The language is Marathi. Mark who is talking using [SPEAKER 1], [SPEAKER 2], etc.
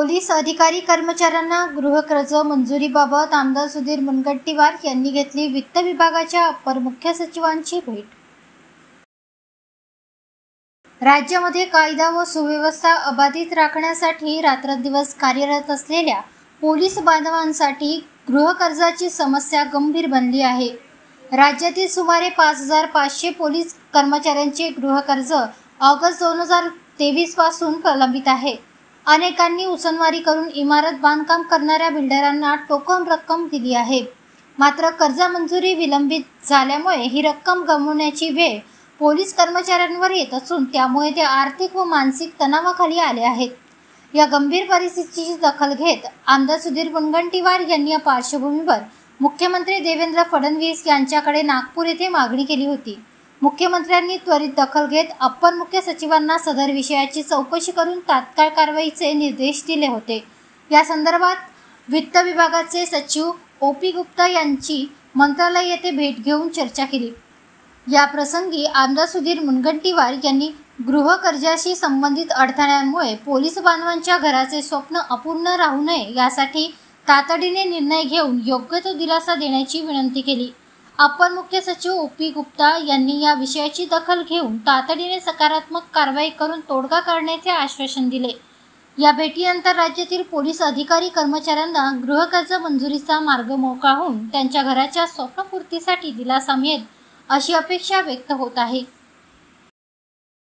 [SPEAKER 1] पोलीस अधिकारी कर्मचाऱ्यांना गृहकर्ज मंजुरीबाबत आमदार सुधीर मुनगंटीवार यांनी घेतली वित्त विभागाच्या अप्पर मुख्य सचिवांची भेट। राज्यामध्ये कायदा व सुव्यवस्था अबाधित राखण्यासाठी रात्रंदिवस कार्यरत असलेल्या पोलीस बांधवांसाठी गृहकर्जाची समस्या गंभीर बनली आहे। राज्यातील सुमारे 5500 पोलीस कर्मचाऱ्यांचे गृहकर्ज ऑगस्ट 2023 पासून प्रलंबित आहे। अनेकांनी उसनवारी करून इमारत बांधकाम करणाऱ्या बिल्डरांना टोकन रक्कम दिली आहे। मात्र कर्ज मंजुरी विलंबित झाल्यामुळे ही रक्कम गमावण्याची वेळ पोलीस कर्मचाऱ्यांवर येत असून त्यामुळे ते आर्थिक व मानसिक तणावाखाली आले आहेत। या गंभीर परिस्थितीची दखल घेत आमदार सुधीर मुनगंटीवार यांनी या पार्श्वभूमीवर मुख्यमंत्री देवेंद्र फडणवीस यांच्याकडे नागपूर येथे मागणी केली होती। मुख्यमंत्र्यांनी त्वरित दखल घेत अप्पर मुख्य सचिवांना सदर विषयाची चौकशी करून तात्काळ कारवाईचे निर्देश दिले होते। या संदर्भात वित्त विभागाचे सचिव OP गुप्ता यांची मंत्रालय येथे भेट घेऊन चर्चा केली। या प्रसंगी आमदार सुधीर मुनगंटीवार यांनी गृहकर्जाशी संबंधित अडथळ्यांमुळे पोलीस बांधवांच्या घराचे स्वप्न अपूर्ण राहू नये यासाठी तातडीने निर्णय घेऊन योग्य तो दिलासा देण्याची विनंती केली। अप्पर मुख्य सचिव OP गुप्ता यांनी या विषयाची दखल घेऊन तातडीने सकारात्मक कारवाई करून तोडगा काढण्याचे आश्वासन दिले। या भेटीनंतर राज्यातील पोलीस अधिकारी कर्मचाऱ्यांना गृहकर्ज मंजुरीचा मार्ग मोकळा होऊन त्यांच्या घराच्या स्वप्नपूर्तीसाठी दिलासा मिळेल अशी अपेक्षा व्यक्त होत आहे।